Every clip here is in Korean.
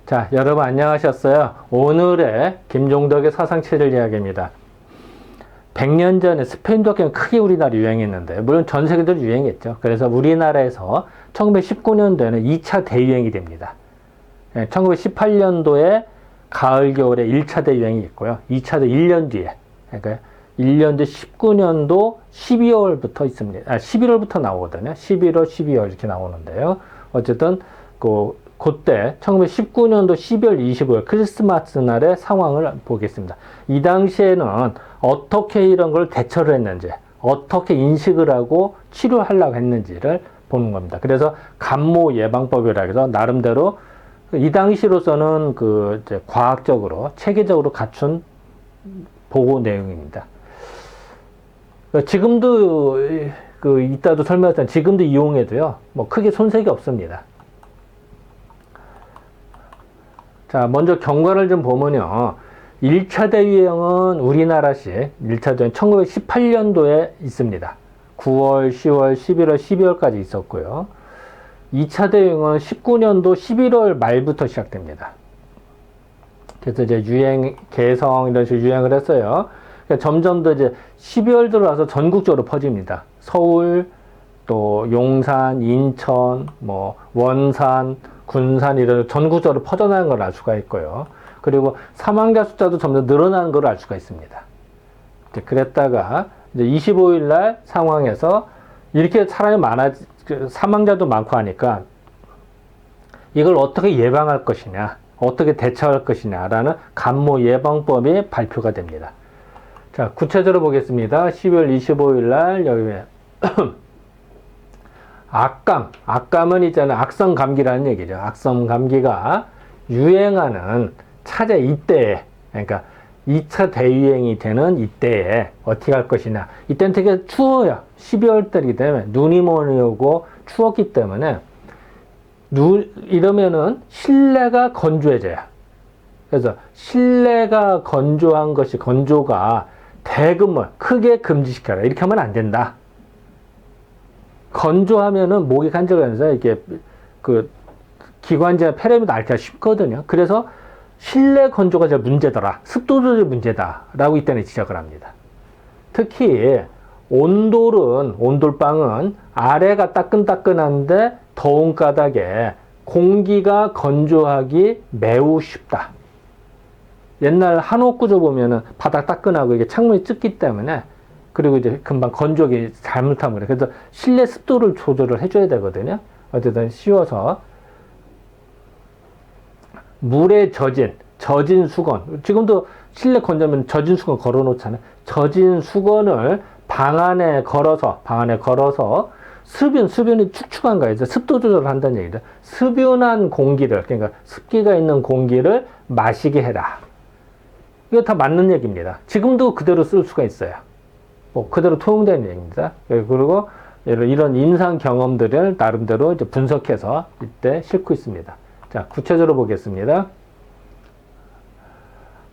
자, 여러분 안녕하셨어요? 오늘의 김종덕의 사상체질 이야기입니다. 100년 전에 스페인 독감이 크게 우리나라 유행했는데, 물론 전 세계적으로 유행했죠. 그래서 우리나라에서 1919년도에는 2차 대유행이 됩니다. 1918년도에 가을, 겨울에 1차 대유행이 있고요. 2차도 1년 뒤에, 그러니까 1년 뒤 19년도 12월부터 있습니다. 11월부터 나오거든요. 11월, 12월 이렇게 나오는데요. 어쨌든 그때 1919년도 12월 25일 크리스마스 날의 상황을 보겠습니다. 이 당시에는 어떻게 이런 걸 대처를 했는지, 어떻게 인식을 하고 치료하려고 했는지를 보는 겁니다. 그래서 감모 예방법이라 해서 나름대로 이 당시로서는 이제 과학적으로 체계적으로 갖춘 보고 내용입니다. 지금도 이따도 설명했던 지금도 이용해도요, 뭐 크게 손색이 없습니다. 자, 먼저 경과를 좀 보면요. 1차 대유행은 우리나라식 1차 대유행 1918년도에 있습니다. 9월, 10월, 11월, 12월까지 있었고요. 2차 대유행은 19년도 11월 말부터 시작됩니다. 그래서 이제 유행, 개성 이런 식으로 유행을 했어요. 그러니까 점점 더 이제 12월 들어와서 전국적으로 퍼집니다. 서울, 또 용산, 인천, 뭐 원산, 군산 이런 전국적으로 퍼져나가는 걸 알 수가 있고요. 그리고 사망자 숫자도 점점 늘어나는 걸 알 수가 있습니다. 이제 그랬다가 이제 25일 날 상황에서 이렇게 사람이 사망자도 많고 하니까 이걸 어떻게 예방할 것이냐, 어떻게 대처할 것이냐라는 감모 예방법이 발표가 됩니다. 자, 구체적으로 보겠습니다. 12월 25일 날 여기 악감은 있잖아요. 악성 감기라는 얘기죠. 악성 감기가 유행하는 차제 이때에, 그러니까 2차 대유행이 되는 이때에 어떻게 할 것이냐. 이때는 되게 추워요. 12월 달이기 때문에 눈이 많이 오고 추웠기 때문에 이러면은 실내가 건조해져요. 그래서 실내가 건조한 것이 건조가 대금을 크게 금지시켜라. 이렇게 하면 안 된다. 건조하면은 목이 간질거려서 이게 기관지나 폐렴이 앓기가 쉽거든요. 그래서 실내 건조가 제일 문제더라. 습도 조절이 문제다라고 이때는 지적을 합니다. 특히 온돌방은 아래가 따끈따끈한데 더운 까닭에 공기가 건조하기 매우 쉽다. 옛날 한옥 구조 보면은 바닥 따끈하고 이게 창문이 찢기 때문에 그리고 이제 금방 건조기 잘못하면 그래. 그래서 실내 습도를 조절을 해줘야 되거든요. 어쨌든 쉬워서. 물에 젖은 수건. 지금도 실내 건조하면 젖은 수건 걸어 놓잖아요. 젖은 수건을 방 안에 걸어서 수변이 축축한 거예요. 습도 조절을 한다는 얘기죠. 수변한 공기를, 그러니까 습기가 있는 공기를 마시게 해라. 이거 다 맞는 얘기입니다. 지금도 그대로 쓸 수가 있어요. 그대로 통용되는 얘기입니다. 그리고 이런 임상 경험들을 나름대로 이제 분석해서 이때 싣고 있습니다. 자, 구체적으로 보겠습니다.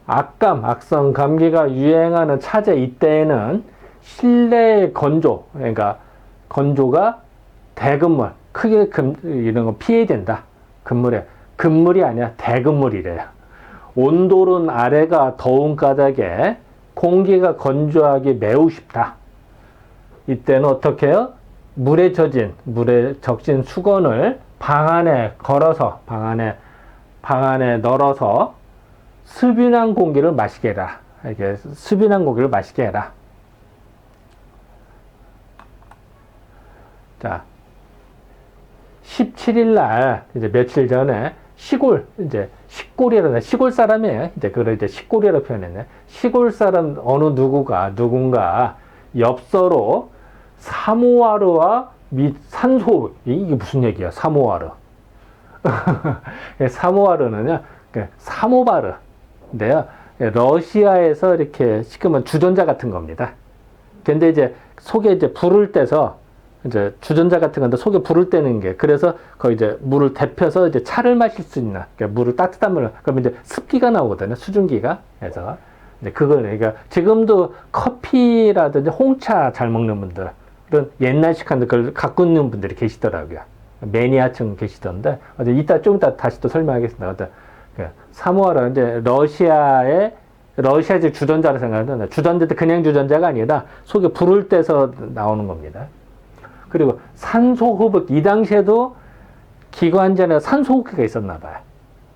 악성 감기가 유행하는 차제 이때에는 실내 건조, 그러니까 건조가 대금물, 크게 이런 거 피해야 된다. 금물이 아니라 대금물이래요. 온돌은 아래가 더운 까닭에 공기가 건조하기 매우 쉽다. 이때는 어떻게 해요? 물에 적신 수건을 방 안에 널어서 수변한 공기를 마시게 해라. 이렇게 수변한 공기를 마시게 해라. 자, 17일 날, 이제 며칠 전에 시골이라는 시골 사람이에요. 그걸 시골이라고 표현했네. 시골 사람 누군가 엽서로 사모아르와 산소, 이게 무슨 얘기야, 사모아르. 사모아르는요, 사모바르인데요. 러시아에서 이렇게 시키면 주전자 같은 겁니다. 근데 이제 속에 불을 떼서 주전자 같은 건데 속에 불을 떼는 게, 그래서 거의 물을 데펴서 차를 마실 수 있는, 그러니까 물을 따뜻한 물을, 그러면 습기가 나오거든요. 수증기가. 그래서 그러니까 지금도 커피라든지 홍차 잘 먹는 분들, 그런 옛날식한 그걸 갖고 있는 분들이 계시더라고요. 매니아층 계시던데, 좀 이따 다시 또 설명하겠습니다. 사모아라 이제 러시아의 주전자로 생각하는데 주전자도 그냥 주전자가 아니라 속에 불을 떼서 나오는 겁니다. 그리고 산소호흡 이 당시에도 기관지에 산소호흡기가 있었나 봐요.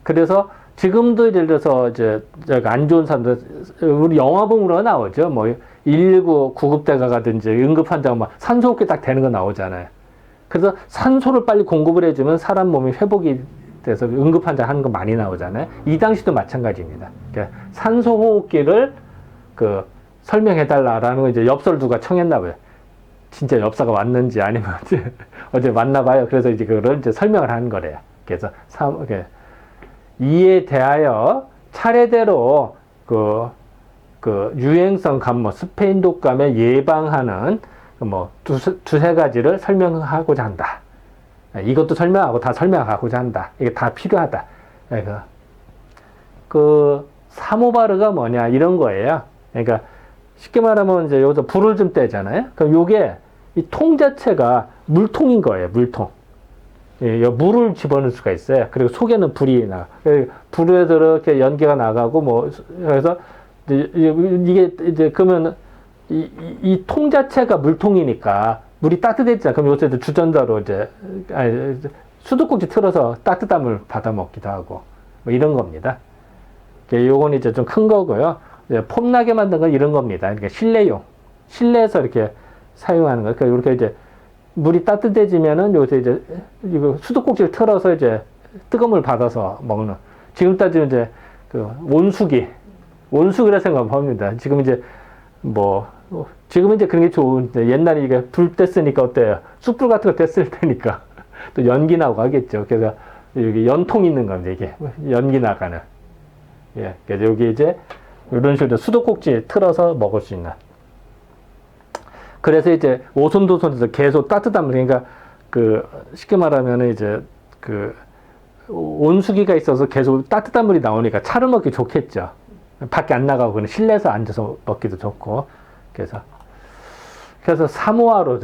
그래서 지금도 예를 들어서 이제 안 좋은 사람들 우리 영화 보면 나오죠. 뭐 119 구급대가 가든지 응급 환자가 막 산소호흡기 딱 되는 거 나오잖아요. 그래서 산소를 빨리 공급을 해주면 사람 몸이 회복이 돼서 응급 환자 하는 거 많이 나오잖아요. 이 당시도 마찬가지입니다. 그러니까 산소호흡기를 설명해달라라는 거 이제 엽서를 누가 청했나 봐요. 진짜 엽서가 왔는지 아니면 어제 왔나 봐요. 그래서 이제 그걸 이제 설명을 하는 거래요. 그래서 이에 대하여 차례대로 유행성 감모, 스페인 독감에 예방하는 두세 가지를 설명하고자 한다. 이것도 설명하고 다 설명하고자 한다. 이게 다 필요하다. 사모바르가 뭐냐 이런 거예요. 그러니까 쉽게 말하면 이제 여기서 불을 좀 떼잖아요. 그럼 요게 이 통 자체가 물통인 거예요. 물통. 예, 물을 집어넣을 수가 있어요. 그리고 속에는 불이 나. 불에서 이렇게 연기가 나가고 그래서 이게 이제 그러면 이 통 자체가 물통이니까 물이 따뜻해지잖아. 그럼 요새 주전자로 수도꼭지 틀어서 따뜻한 물 받아 먹기도 하고 이런 겁니다. 요건 이제 좀 큰 거고요. 폼나게 만든 건 이런 겁니다. 그러니까 실내용. 실내에서 이렇게 사용하는 거. 그러니까 이렇게 이제 물이 따뜻해지면은 요새 이제 이거 수도꼭지를 틀어서 이제 뜨거운 물 받아서 먹는. 지금 따지면 이제 온수기라 생각합니다. 지금 이제 지금 이제 그런 게 좋은데 옛날에 이게 불 뗐으니까 어때요? 숯불 같은 거 뗐을 테니까 또 연기 나고 하겠죠. 그래서 여기 연통 있는 겁니다. 이게 연기 나가는. 예, 그래서 여기 이제 이런 식으로 수도꼭지 틀어서 먹을 수 있는. 그래서 이제 오손도손에서 계속 따뜻한 물, 그러니까 쉽게 말하면 이제 온수기가 있어서 계속 따뜻한 물이 나오니까 차를 먹기 좋겠죠. 밖에 안 나가고 그냥 실내에서 앉아서 먹기도 좋고. 그래서 사모아로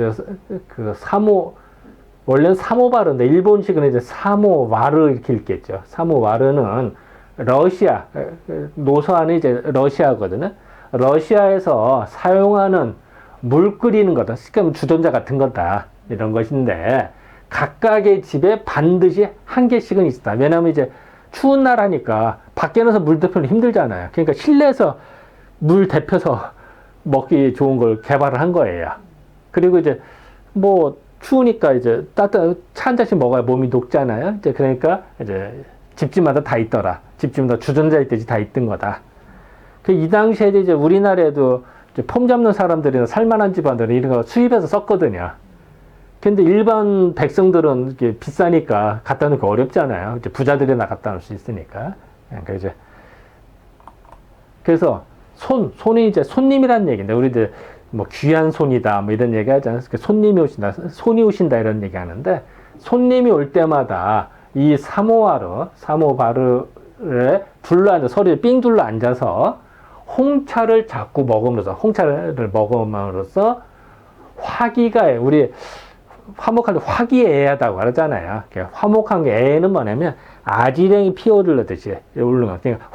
원래는 사모바르인데 일본식은 이제 사모와르 이렇게 읽겠죠. 사모와르는 러시아 노서안은 이제 러시아거든요. 러시아에서 사용하는 물 끓이는 거다. 쉽게 말하면 주전자 같은 거다. 이런 것인데 각각의 집에 반드시 한 개씩은 있다. 왜냐하면 이제 추운 나라니까 밖에 나서 물 데피는 힘들잖아요. 그러니까 실내에서 물 데펴서 먹기 좋은 걸 개발을 한 거예요. 그리고 이제 추우니까 이제 차 한 잔씩 먹어야 몸이 녹잖아요. 이제 그러니까 이제 집집마다 다 있더라. 집집마다 주전자 있듯이 다 있던 거다. 이 당시에 이제 우리나라에도 폼 잡는 사람들이나 살만한 집안들은 이런 거 수입해서 썼거든요. 근데 일반 백성들은 이게 비싸니까 갖다 놓기 어렵잖아요. 이제 부자들이나 갖다 놓을 수 있으니까. 그러니까 이제 그래서 손이 이제 손님이란 얘기인데 우리들 귀한 손이다 이런 얘기 하잖아요. 손님이 오신다, 손이 오신다 이런 얘기 하는데 손님이 올 때마다 이 사모바르에 둘러 서로 삥 둘러 앉아서 홍차를 자꾸 먹음으로써 화기가 우리 화목할 때 화기애애하다고 하잖아요. 화목한 게 애는 뭐냐면 아지랭이 피어오르듯이 오르는 거. 그러니까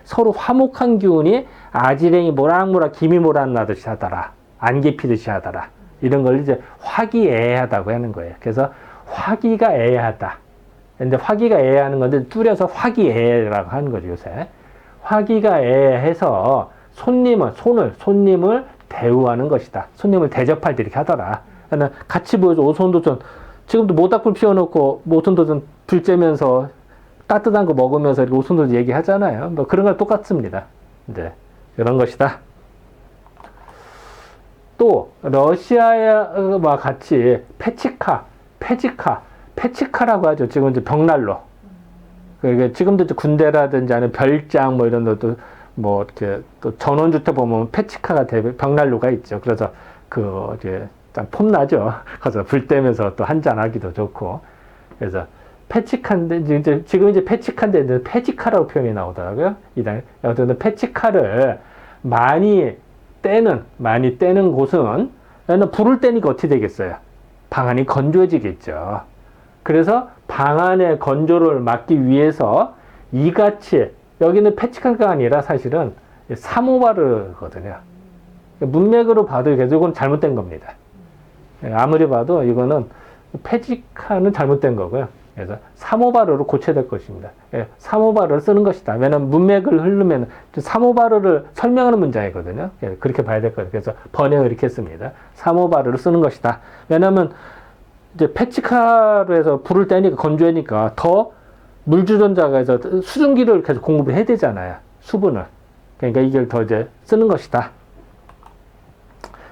서로 화목한 기운이 아지랭이 모락모락 김이 모락나듯이 하더라. 안개 피듯이 하더라. 이런 걸 이제 화기애애하다고 하는 거예요. 그래서 화기가 애애하다. 근데 화기가 애애하는 건데 줄여서 화기애애라고 하는 거죠, 요새. 화기가 애애해서 손님을 대우하는 것이다. 손님을 대접할 때 이렇게 하더라. 같이 보여줘. 오손도손. 지금도 모닥불 피워놓고 오손도손 불 쬐면서 따뜻한 거 먹으면서 이렇게 오손도손 얘기하잖아요. 그런 거 똑같습니다. 이제 그런 것이다. 또 러시아와 같이 페치카라고 하죠. 지금 이제 벽난로. 그러니까 지금도 군대라든지 아니면 별장 이런 것도 이렇게 또 전원주택 보면 페치카가 벽난로가 있죠. 그래서 이제 참 폼나죠. 가서 불 떼면서 또 한잔 하기도 좋고. 그래서 페치카인데 지금 이제 페치카인데 페지카라고 표현이 나오더라고요. 여튼 페치카를 많이 떼는 곳은 불을 떼니까 어떻게 되겠어요? 방 안이 건조해지겠죠. 그래서 방 안의 건조를 막기 위해서 이같이 여기는 패치카가 아니라 사실은 사모바르거든요. 문맥으로 봐도 이건 잘못된 겁니다. 아무리 봐도 이거는 패치카는 잘못된 거고요. 그래서 사모바르로 고쳐야 될 것입니다. 사모바르를 쓰는 것이다. 왜냐하면 문맥을 흐르면 사모바르를 설명하는 문장이거든요. 그렇게 봐야 될 거예요. 그래서 번역을 이렇게 했습니다. 사모바르를 쓰는 것이다. 왜냐하면 이제 패치카로 해서 불을 떼니까 건조하니까 더 물주전자가 해서 수증기를 계속 공급을 해야 되잖아요. 수분을. 그러니까 이걸 더 이제 쓰는 것이다.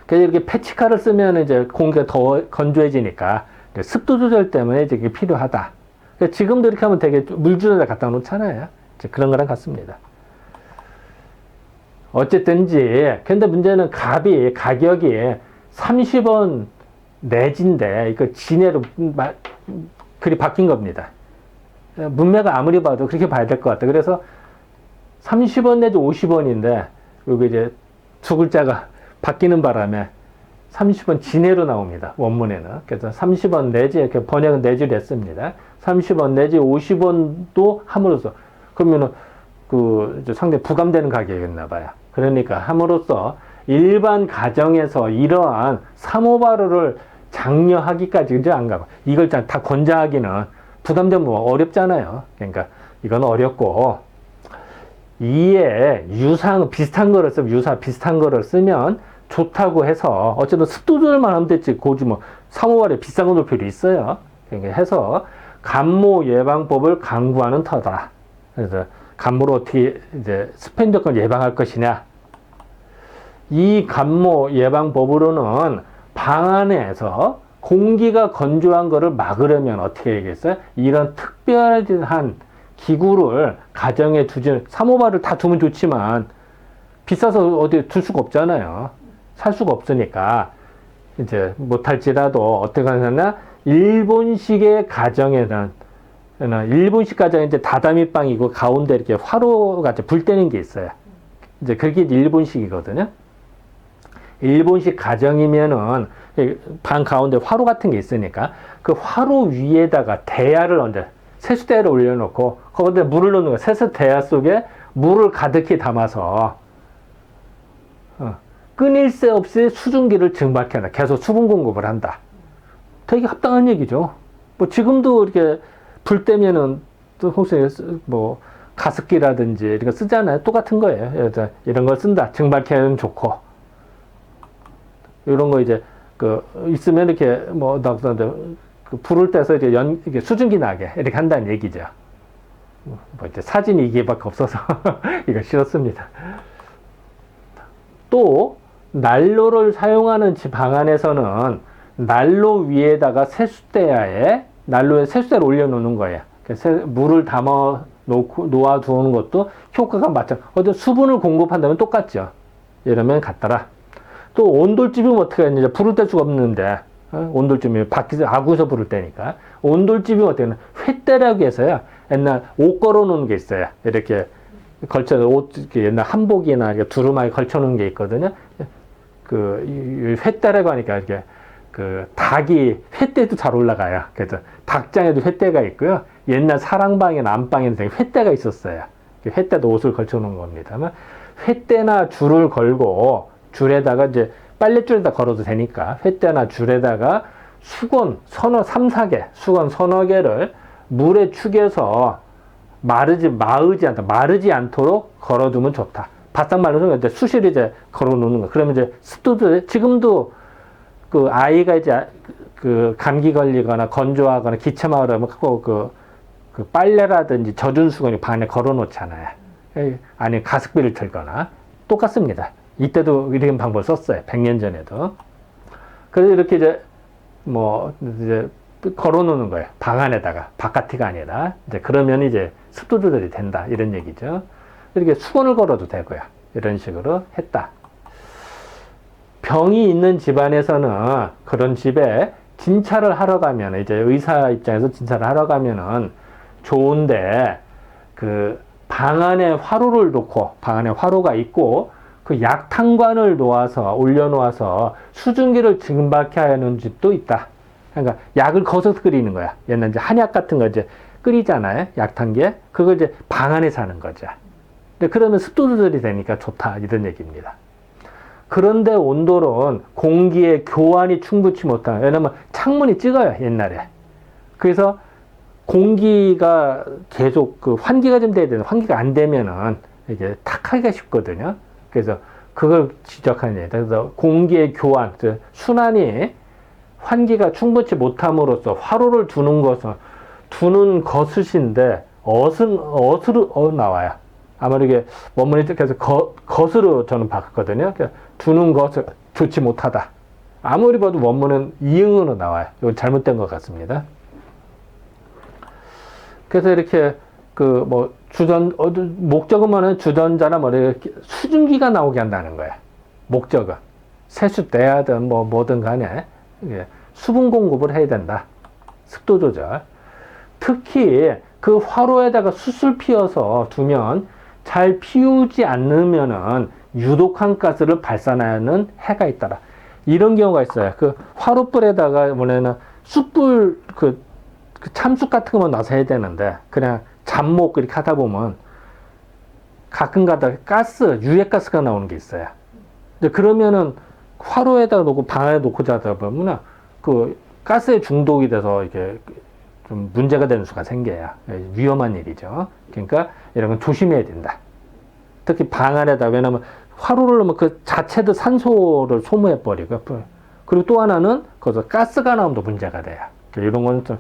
그래서 이렇게 패치카를 쓰면 이제 공기가 더 건조해지니까 습도 조절 때문에 이제 이게 필요하다. 그러니까 지금도 이렇게 하면 되게 물주전자 갖다 놓잖아요. 이제 그런 거랑 같습니다. 어쨌든지, 근데 문제는 가격이 30원 내진데, 이거 진해로 글이 바뀐 겁니다. 문맥을 아무리 봐도 그렇게 봐야 될 것 같다. 그래서 30원 내지 50원인데, 여기 이제 두 글자가 바뀌는 바람에 30원 진해로 나옵니다. 원문에는. 그래서 30원 내지, 이렇게 번역은 내지를 했습니다. 30원 내지 50원도 함으로써, 그러면은 상당히 부담되는 가격이었나 봐요. 그러니까 함으로써 일반 가정에서 이러한 사모바르를 장려하기까지 이제 안 가고, 이걸 다 권장하기는 부담되면 어렵잖아요. 그러니까 이건 어렵고, 이에 비슷한 거를 쓰면 좋다고 해서, 어쨌든 습도 조절만 하면 됐지, 굳이 사모바르에 비싼 거 놓을 필요 있어요. 그러니까 해서, 간모 예방법을 강구하는 터다. 그래서, 간모로 어떻게 이제 스팬적을 예방할 것이냐. 이 간모 예방법으로는 방 안에서 공기가 건조한 거를 막으려면 어떻게 해야겠어요? 이런 특별한 기구를 가정에 두지, 사모바를 다 두면 좋지만 비싸서 어디 둘 수가 없잖아요. 살 수가 없으니까 이제 못할지라도 어떻게 하느냐, 일본식의 가정에는, 일본식 가정에 이제 다다미 방이고 가운데 이렇게 화로가 불 때는 게 있어요. 이제 그게 일본식이거든요. 일본식 가정이면은 방 가운데 화로 같은 게 있으니까 그 화로 위에다가 대야를 세수대야를 올려놓고 거기다 물을 넣는 거예요. 세수대야 속에 물을 가득히 담아서 끊일 새 없이 수증기를 증발케 한다. 계속 수분 공급을 한다. 되게 합당한 얘기죠. 지금도 이렇게 불 때면은 또 혹시 가습기라든지 이런 거 쓰잖아요. 똑같은 거예요. 이런 걸 쓴다. 증발케 하면 좋고. 이런 거 이제 있으면 이렇게 불을 떼서 이제 이게 수증기 나게 이렇게 한다는 얘기죠. 이제 사진이 이게밖에 없어서 이거 싫었습니다. 또 난로를 사용하는 집 방 안에서는 난로 위에다가 난로에 세수대를 올려놓는 거예요. 물을 놓아두는 것도 효과가 어떤 수분을 공급한다면 똑같죠. 이러면 같더라. 또 온돌집이면 어떻게 하냐. 불을 뗄 수가 없는데, 온돌집이면 밖에서 아구에서 불을 떼니까. 온돌집이면 어떻게 하냐. 횃대라고 해서요. 옛날 옷 걸어 놓은 게 있어요. 이렇게 옛날 한복이나 이렇게 두루마기 걸쳐 놓은 게 있거든요. 횃대라고 하니까 이렇게 닭이 횃대도 잘 올라가요. 그래서 닭장에도 횃대가 있고요. 옛날 사랑방이나 안방에는 횃대가 있었어요. 횃대도 옷을 걸쳐 놓은 겁니다만, 횃대나 줄을 걸고 줄에다가 이제 빨랫줄에다 걸어도 되니까 횃대나 줄에다가 수건 서너 3-4개 수건 서너 개를 물에 축여서 마르지 않도록 걸어두면 좋다. 바싹 말라서 이제 수시로 이제 걸어 놓는 거. 그러면 이제 습도도 지금도 아이가 이제 감기 걸리거나 건조하거나 기침하거나 꼭 빨래라든지 젖은 수건이 방 안에 걸어 놓잖아요. 아니 가습기를 틀거나 똑같습니다. 이때도 이런 방법을 썼어요. 100년 전에도. 그래서 이렇게 이제 걸어 놓는 거예요. 방 안에다가. 바깥이가 아니라. 이제 그러면 이제 습도 조절이 된다. 이런 얘기죠. 이렇게 수건을 걸어도 되고요. 이런 식으로 했다. 병이 있는 집안에서는 그런 집에 진찰을 하러 가면, 이제 의사 입장에서 진찰을 하러 가면은 좋은데, 방 안에 화로를 놓고, 방 안에 화로가 있고, 약탕관을 올려놓아서 수증기를 증발케 하는 집도 있다. 그러니까 약을 거기서 끓이는 거야. 옛날 이제 한약 같은 거 이제 끓이잖아요. 약탄 게. 그걸 이제 방 안에서 하는 거죠. 근데 그러면 습도 조절이 되니까 좋다. 이런 얘기입니다. 그런데 온돌은 공기의 교환이 충분치 못한, 왜냐면 창문이 찍어요, 옛날에. 그래서 공기가 계속 그 환기가 좀 돼야 되는, 환기가 안 되면은 이게 탁하기가 쉽거든요. 그래서 그걸 지적하는 얘기다. 그래서 공기의 교환, 순환이 환기가 충분치 못함으로써 화로를 두는 것인데, 어으로 나와요. 아마 이게 원문이 계속 것으로 저는 바꿨거든요. 그러니까 두는 것을 좋지 못하다. 아무리 봐도 원문은 이응으로 나와요. 이건 잘못된 것 같습니다. 그래서 이렇게 목적어만은 주전자나 이렇게 수증기가 나오게 한다는 거예요. 목적어. 세숫대하든 뭐든 간에 수분 공급을 해야 된다. 습도 조절. 특히 그 화로에다가 숯을 피워서 두면 잘 피우지 않으면은 유독한 가스를 발산하는 해가 있더라. 이런 경우가 있어요. 그 화로불에다가 뭐냐면 숯불 그 참숯 같은 거만 놔서 해야 되는데 그냥 잡목 이렇게 하다 보면 가끔 가다 유해가스가 나오는 게 있어요. 근데 그러면은 화로에다가 놓고 방 안에 놓고 자다 보면 그 가스에 중독이 돼서 이렇게 좀 문제가 되는 수가 생겨요. 위험한 일이죠. 그러니까 이런 건 조심해야 된다. 특히 방 안에다, 왜냐면 화로를 넣으면 그 자체도 산소를 소모해버리고, 그리고 또 하나는 거기서 가스가 나오면 문제가 돼요. 이런 건 좀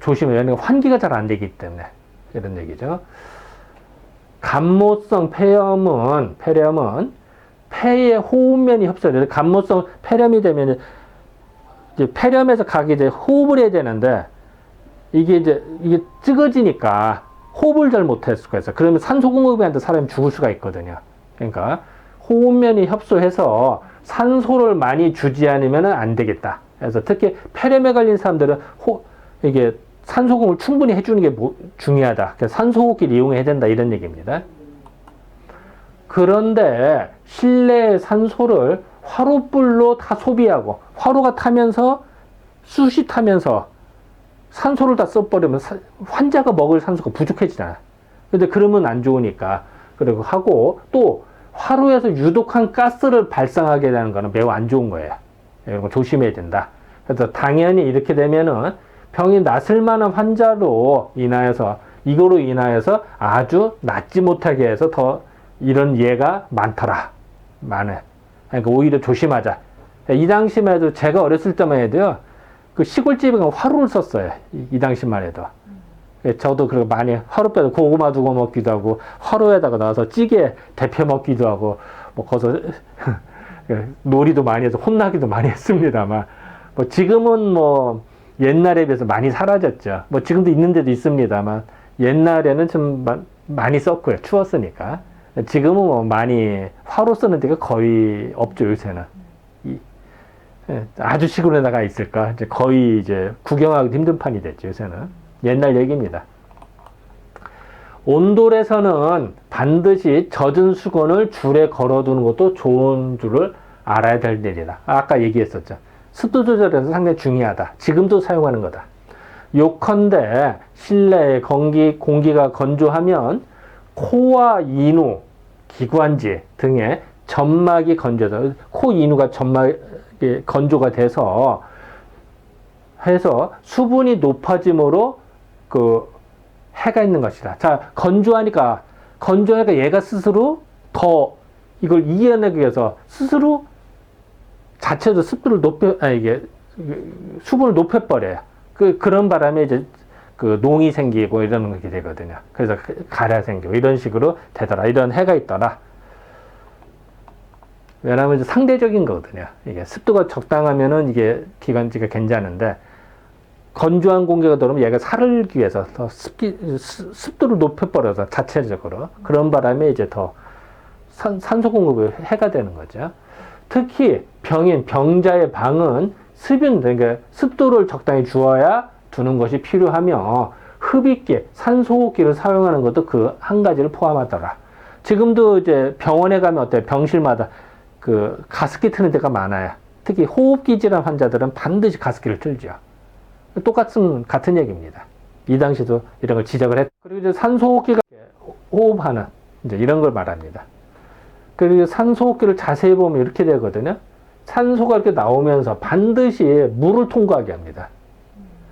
조심해야 돼요. 환기가 잘 안 되기 때문에. 이런 얘기죠. 감모성 폐렴은 폐의 호흡면이 협소해요. 감모성 폐렴이 되면 이제 폐렴에서 각이 이제 호흡을 해야 되는데, 이게 찌그지니까 호흡을 잘 못할 수가 있어요. 그러면 산소 공급이 안 돼 사람이 죽을 수가 있거든요. 그러니까 호흡면이 협소해서 산소를 많이 주지 않으면 안 되겠다. 그래서 특히 폐렴에 걸린 사람들은 이게 산소 공급을 충분히 해주는 게 중요하다. 그래서 산소 호흡기를 이용해야 된다. 이런 얘기입니다. 그런데 실내의 산소를 화로불로 다 소비하고 화로가 타면서 숯이 타면서 산소를 다 써버리면 환자가 먹을 산소가 부족해지잖아. 근데 그러면 안 좋으니까. 그리고 하고 또 화로에서 유독한 가스를 발생하게 되는 거는 매우 안 좋은 거예요. 이런 거 조심해야 된다. 그래서 당연히 이렇게 되면은 병이 낫을 만한 환자로 이거로 인하여서 아주 낫지 못하게 해서 더 이런 예가 많더라. 많아요. 그러니까 오히려 조심하자. 이 당시만 해도 제가 어렸을 때만 해도요. 그 시골집에 가면 화로를 썼어요. 이 당시만 해도. 저도 그렇게 많이 화로뼈도 고구마 두고 먹기도 하고 화로에다가 넣어서 찌개 데펴 먹기도 하고 거기서 놀이도 많이 해서 혼나기도 많이 했습니다만 지금은 옛날에 비해서 많이 사라졌죠. 지금도 있는 데도 있습니다만 옛날에는 좀 많이 썼고요. 추웠으니까. 지금은 많이 화로 쓰는 데가 거의 없죠. 요새는. 아주 시골에 나가 있을까? 거의 구경하기도 힘든 판이 됐죠. 요새는. 옛날 얘기입니다. 온돌에서는 반드시 젖은 수건을 줄에 걸어두는 것도 좋은 줄을 알아야 될 일이다. 아까 얘기했었죠. 습도 조절에서 상당히 중요하다. 지금도 사용하는 거다. 요컨대 실내의 공기가 건조하면 코와 인후, 기관지 등의 점막이 건조해서 코 인후가 건조가 돼서 수분이 높아짐으로 그 해가 있는 것이다. 자, 건조하니까 얘가 스스로 더 이걸 이겨내기 위해서 스스로 자체도 습도를 수분을 높여버려요. 그런 바람에 농이 생기고 이러는 게 되거든요. 그래서 가래 생기고 이런 식으로 되더라. 이런 해가 있더라. 왜냐하면 상대적인 거거든요. 이게 습도가 적당하면은 이게 기관지가 괜찮은데 건조한 공기가 들어오면 얘가 살기 위해서 더 습도를 높여버려서 자체적으로 그런 바람에 더 산소 공급이 해가 되는 거죠. 특히 병자의 방은 그러니까 습도를 적당히 주어야 두는 것이 필요하며 흡입기, 산소호흡기를 사용하는 것도 그 한 가지를 포함하더라. 지금도 병원에 가면 어때요? 병실마다 가습기 트는 데가 많아요. 특히 호흡기 질환 환자들은 반드시 가습기를 틀죠. 같은 얘기입니다. 이 당시도 이런 걸 지적을 했. 그리고 이제 산소호흡기가 호흡하는 이제 이런 걸 말합니다. 그리고 산소호흡기를 자세히 보면 이렇게 되거든요. 산소가 이렇게 나오면서 반드시 물을 통과하게 합니다.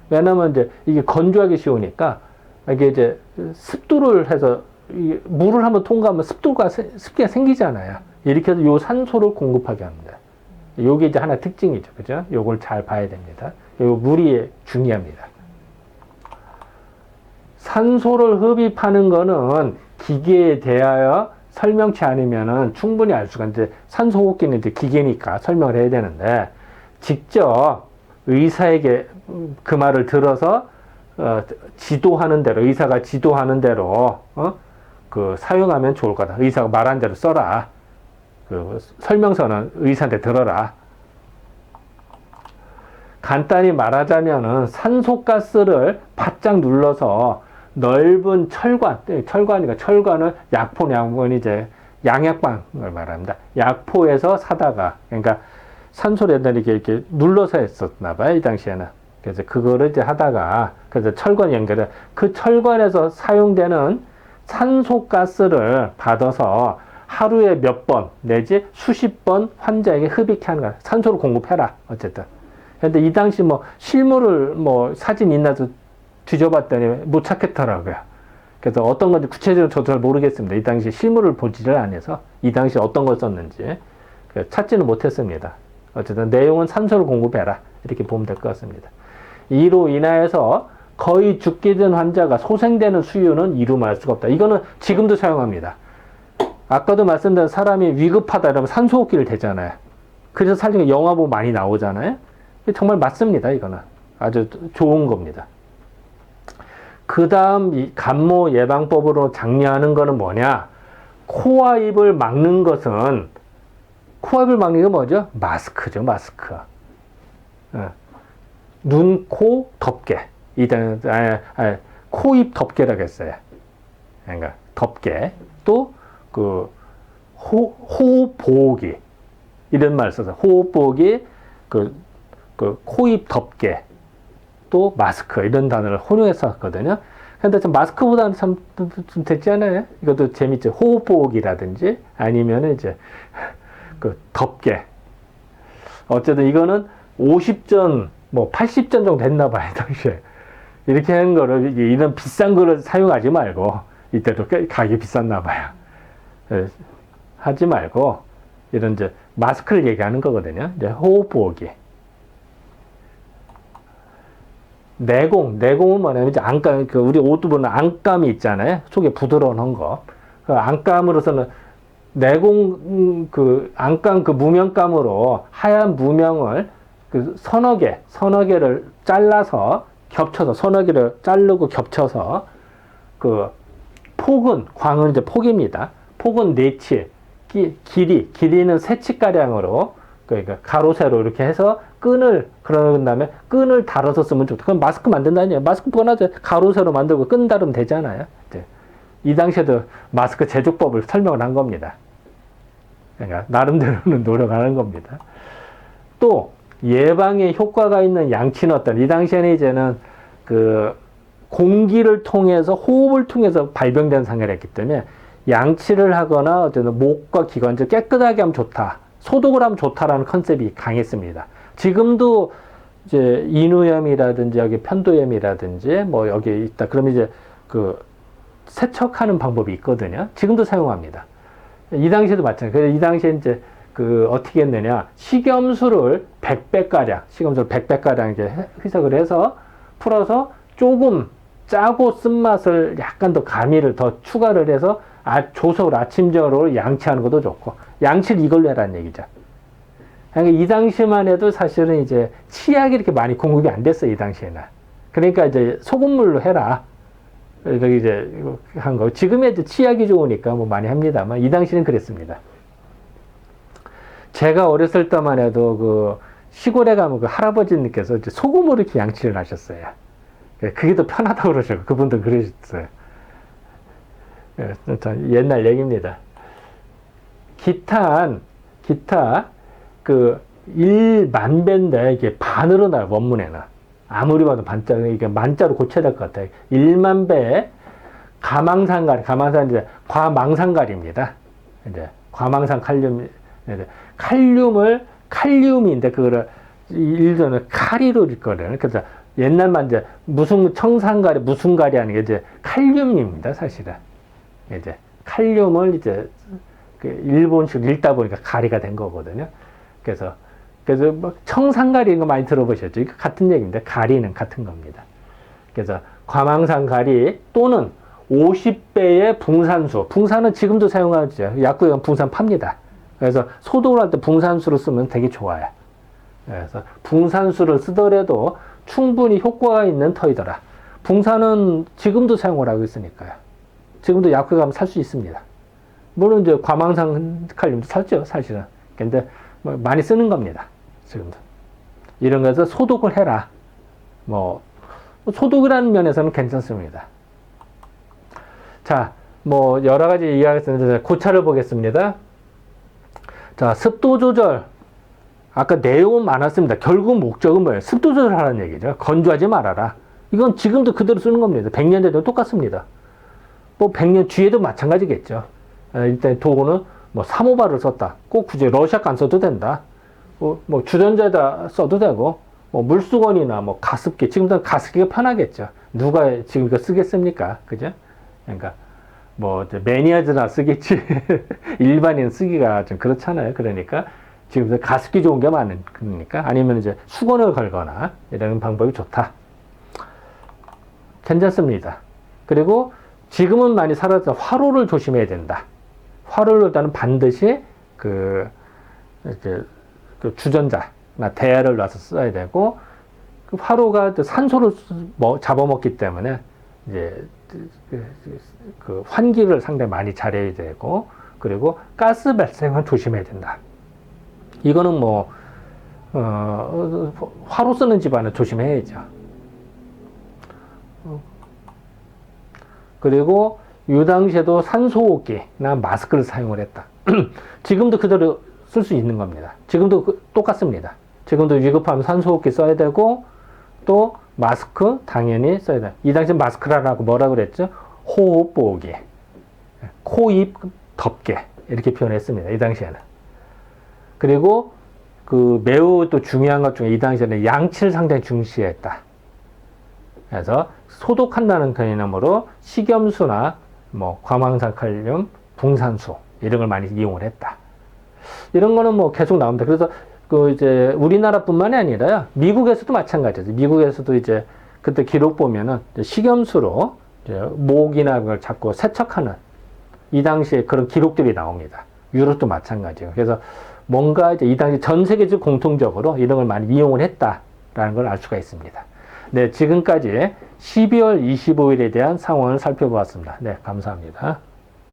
왜냐면 이제 이게 건조하기 쉬우니까 이게 이제 습도를 해서 이 물을 한번 통과하면 습기가 생기잖아요. 이렇게 해서 요 산소를 공급하게 합니다. 요게 이제 하나 특징이죠. 그죠? 요걸 잘 봐야 됩니다. 요 물이 중요합니다. 산소를 흡입하는 거는 기계에 대하여 설명치 않으면은 충분히 알 수가 있는데, 산소호흡기는 이제 기계니까 설명을 해야 되는데, 직접 의사에게 그 말을 들어서 지도하는 대로, 의사가 지도하는 대로 그 사용하면 좋을 거다. 의사가 말한 대로 써라. 그 설명서는 의사한테 들어라. 간단히 말하자면은 산소가스를 바짝 눌러서 넓은 철관을 약포는 이제 양약방을 말합니다. 약포에서 사다가, 그러니까 산소를 옛날에 이렇게 눌러서 했었나 봐요, 이 당시에는. 그래서 그거를 이제 하다가, 그래서 철관 연결해, 그 철관에서 사용되는 산소가스를 받아서 하루에 몇 번 내지 수십 번 환자에게 흡입케 하는 거야. 산소를 공급해라, 어쨌든. 근데 이 당시 뭐 실물을 사진 있나도 뒤져봤더니 못 찾겠더라고요. 그래서 어떤 건지 구체적으로 저도 잘 모르겠습니다. 이 당시 실물을 보지를 않아서 이 당시 어떤 걸 썼는지 찾지는 못했습니다. 어쨌든 내용은 산소를 공급해라, 이렇게 보면 될 것 같습니다. 이로 인하여서 거의 죽게 된 환자가 소생되는 수요는 이루말 수가 없다. 이거는 지금도 사용합니다. 아까도 말씀드린 사람이 위급하다 이러면 산소호흡기를 대잖아요. 그래서 사실 영화 보면 많이 나오잖아요. 정말 맞습니다. 이거는 아주 좋은 겁니다. 그 다음 이 감모 예방법으로 장려하는 거는 뭐냐? 코와 입을 막는 것은, 코와 입을 막는 게 뭐죠? 마스크죠, 마스크. 눈, 코 덮개. 코, 입 덮개라고 했어요. 그러니까 덮개. 또 그 호흡 보호기, 이런 말 써서 호흡 보호기, 그 코, 입 덮개, 또 마스크, 이런 단어를 혼용해서 썼거든요. 근데 좀 마스크보다는 좀 됐지 않아요? 이것도 재밌죠. 호흡 보호기라든지 아니면 이제 그 덮개. 어쨌든 이거는 50전, 80전 정도 됐나 봐요, 당시에. 이렇게 하는 거를, 이런 비싼 거를 사용하지 말고, 이때도 꽤 가격이 비쌌나 봐요. 하지 말고, 이런 이제 마스크를 얘기하는 거거든요. 이제 호흡 보호기. 내공은 뭐냐면 이제 안감, 우리 옷도 보면 안감이 있잖아요. 속에 부드러운 거. 그 안감으로서는 안감 무명감으로 하얀 무명을 서너 개를 잘라서 겹쳐서, 서너 개를 자르고 겹쳐서 광은 이제 폭입니다. 폭은 4치, 길이는 3치가량으로, 그러니까 가로, 세로 이렇게 해서 그런 다음에 끈을 달아서 쓰면 좋다. 그럼 마스크 만든다니요. 마스크 뻔하죠. 가로, 세로 만들고 끈 달으면 되잖아요. 이제 이 당시에도 마스크 제조법을 설명을 한 겁니다. 그러니까 나름대로는 노력하는 겁니다. 또 예방에 효과가 있는 양치는 이 당시에는 이제는 공기를 통해서, 호흡을 통해서 발병된 상해였기 때문에 양치를 하거나 어쨌든 목과 기관지를 깨끗하게 하면 좋다, 소독을 하면 좋다라는 컨셉이 강했습니다. 지금도 이제 인후염이라든지 여기 편도염이라든지 여기 있다. 그러면 이제 세척하는 방법이 있거든요. 지금도 사용합니다. 이 당시에도 마찬가지예요. 이 당시에 이제 어떻게 했느냐? 식염수를 100배가량 이렇게 희석을 해서 풀어서 조금 짜고 쓴맛을 약간 더 가미를 더 추가를 해서 조석으로 아침저녁으로 양치하는 것도 좋고, 양치를 이걸로 해라는 얘기죠. 그러니까 이 당시만 해도 사실은 이제 치약이 이렇게 많이 공급이 안 됐어요, 이 당시에는. 그러니까 이제 소금물로 해라. 이렇게 이제 한 거. 지금의 이제 치약이 좋으니까 많이 합니다만, 이 당시는 그랬습니다. 제가 어렸을 때만 해도 시골에 가면 할아버지님께서 이제 소금으로 이렇게 양치를 하셨어요. 그게 더 편하다고 그러죠. 그분도 그러셨어요. 옛날 얘기입니다. 기타 1만배인데 이게 반으로 나요, 원문에는. 아무리 봐도 반짝, 이게 만자로 고쳐야 될 것 같아요. 1만 배의 가망산가리, 가망산 이제 과망산가리입니다. 이제 과망산 칼륨, 칼륨을 칼륨인데 그거를 일전에 카리로 읽거든요. 그래서 옛날만 이제 무슨 청산가리, 무슨 가리 하는 게 이제 칼륨입니다, 사실은. 이제 칼륨을 이제 그 일본식 읽다 보니까 가리가 된 거거든요. 그래서 뭐 청산가리 이런 거 많이 들어보셨죠? 이거 같은 얘기인데 가리는 같은 겁니다. 그래서 과망산가리 또는 50배의 붕산수. 붕산은 지금도 사용하죠. 약국에 붕산 팝니다. 그래서 소독을 할 때 붕산수를 쓰면 되게 좋아요. 그래서 붕산수를 쓰더라도 충분히 효과가 있는 터이더라. 붕산은 지금도 사용을 하고 있으니까요. 지금도 약국에 가면 살 수 있습니다. 물론 이제 과망산 칼륨도 샀죠, 사실은. 근데 뭐 많이 쓰는 겁니다. 지금도. 이런 거에서 소독을 해라. 뭐 소독이라는 면에서는 괜찮습니다. 자, 뭐 여러 가지 이야기했는데 고차를 보겠습니다. 자, 습도 조절. 아까 내용은 많았습니다. 결국 목적은 뭐예요? 습도 조절하라는 얘기죠. 건조하지 말아라. 이건 지금도 그대로 쓰는 겁니다. 100년 전에도 똑같습니다. 뭐 100년 뒤에도 마찬가지겠죠. 일단 도구는 뭐 사모발을 썼다. 꼭 굳이 러시아가 안 써도 된다. 뭐 주전자에다 써도 되고, 뭐 물수건이나 뭐 가습기. 지금도 가습기가 편하겠죠. 누가 지금 이거 쓰겠습니까? 그죠? 그러니까 뭐 매니아즈나 쓰겠지. 일반인 쓰기가 좀 그렇잖아요. 그러니까 지금 가습기 좋은 게 많으니까 아니면 이제 수건을 걸거나 이런 방법이 좋다. 괜찮습니다. 그리고 지금은 많이 사라져 화로를 조심해야 된다. 화로를 일단은 반드시 이렇게 주전자나 대야를 놔서 써야 되고, 그 화로가 산소를 잡아먹기 때문에 이제 그 환기를 상당히 많이 잘해야 되고, 그리고 가스 발생을 조심해야 된다. 이거는 뭐 화로 쓰는 집안은 조심해야죠. 그리고 이 당시에도 산소호흡기나 마스크를 사용을 했다. 지금도 그대로 쓸 수 있는 겁니다. 지금도 똑같습니다. 지금도 위급하면 산소호흡기 써야 되고, 또 마스크 당연히 써야 돼요. 이 당시 마스크라고 뭐라 그랬죠? 호흡 보호기, 코, 입 덮개 이렇게 표현했습니다. 이 당시에는. 그리고 그 매우 또 중요한 것 중에 이 당시에는 양치를 상당히 중시했다. 그래서 소독한다는 개념으로 식염수나 뭐 과망산칼륨, 붕산수 이런 걸 많이 이용을 했다. 이런 거는 뭐 계속 나옵니다. 그래서 그 이제 우리나라뿐만이 아니라요, 미국에서도 마찬가지죠. 미국에서도 이제 그때 기록 보면은 식염수로 이제 목이나 그걸 자꾸 세척하는 이 당시에 그런 기록들이 나옵니다. 유럽도 마찬가지예요. 그래서 뭔가 이제 이 당시 전 세계적 공통적으로 이런 걸 많이 이용을 했다라는 걸 알 수가 있습니다. 네, 지금까지 12월 25일에 대한 상황을 살펴보았습니다. 네, 감사합니다.